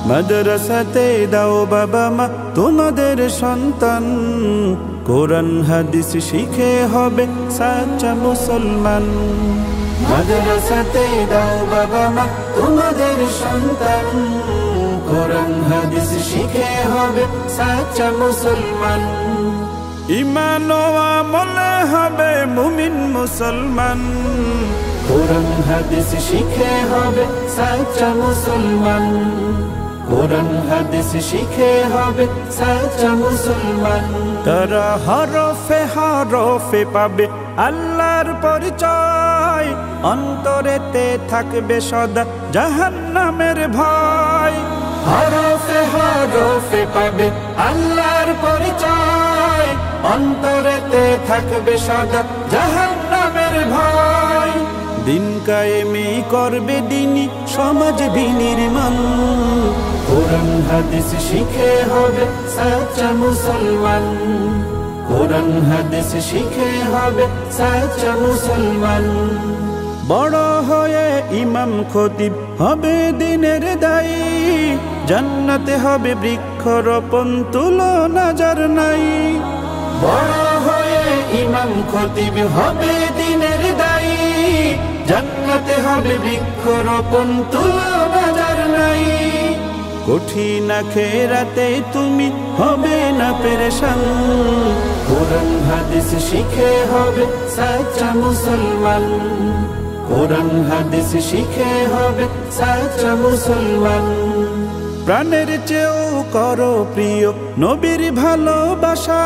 মাদ্রাসাতে দাও বাবা মা তোমাদের সন্তান, কোরআন হাদিস শিখে হবে সাচ্চা মুসলমান। মাদ্রাসাতে দাও বাবা মা তোমাদের সন্তান, কোরআন হাদিস শিখে হবে সাচ্চা মুসলমান। ঈমান ও আমলে হবে মুমিন মুসলমান, কোরআন হাদিস শিখে হবে সাচ্চা মুসলমান। কোরআন হাদিস শিখে হবে সাচ্চা মুসলমান। তারা হরফে হরফে পাবে আল্লাহর পরিচয়, অন্তরেতে থাকবে সদা জাহান্নামের ভয়। হরফে হরফে পাবে আল্লাহর পরিচয়, অন্তরেতে থাকবে সদা জাহান্নামের ভয়। দিন কায়েমে করবে দিনী সমাজ বিনির্মাণ, কোরআন হাদিস শিখে হবে সাচ্চা মুসলমান। কোরআন হাদিস শিখে হবে সাচ্চা মুসলমান। বড় হয়ে ইমাম খতিব হবে দিনের দায়ী, জান্নাতে হবে বৃক্ষরোপণ তুলনা যার নাই। বড় হয়ে ইমাম খতিব হবে দিনের দায়ী, জান্নাতে হবে বৃক্ষরোপণ তুলনা যার নাই। কঠিন আখিরাতে তুমি হবে না পেরেশান, কোরআন হাদিস শিখে হবে সাচ্চা মুসলমান। কোরআন হাদিস শিখে হবে সাচ্চা মুসলমান। প্রাণের চেয়েও করো প্রিয় নবীর ভালোবাসা,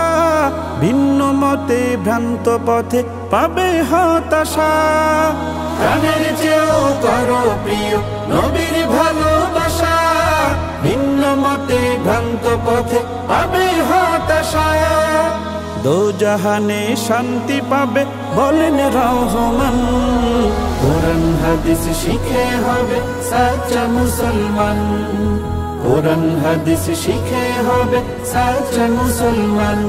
ভিন্ন মতে ভ্রান্ত পথে পাবে হতাশা। প্রাণের চেয়েও করো প্রিয় নবীর ভালোবাসা, ভিন্ন মতে ভ্রান্ত পথে পাবে হতাশা। দোজাহানে শান্তি পাবে বলেন রহমান, কোরআন হাদিস শিখে হবে সাচ্চা মুসলমান। কোরআন হাদিস শিখে হবে সাচ্চা মুসলমান।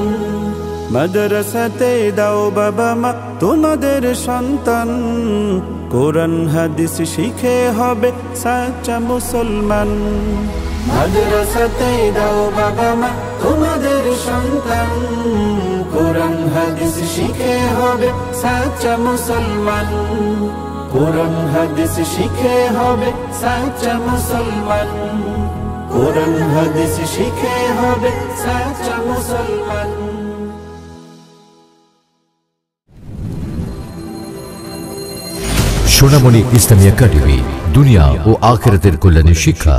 মাদ্রাসাতে দাও বাবা মা তোমাদের সন্তান, কোরআন হাদিস শিখে হবে সাচ্চা মুসলমান। মাদ্রাসাতে দাও বাবা মা তোমাদের সন্তান, কোরআন হাদিস শিখে হবে সাচ্চা মুসলমান। কোরআন হাদিস শিখে হবে সাচ্চা মুসলমান। কোরআন হাদিস শিখে হবে সাচ্চা মুসলমান। সোনামণি ইসলামী একাডেমি, দুনিয়া ও আখিরাতের কল্যাণে শিক্ষা।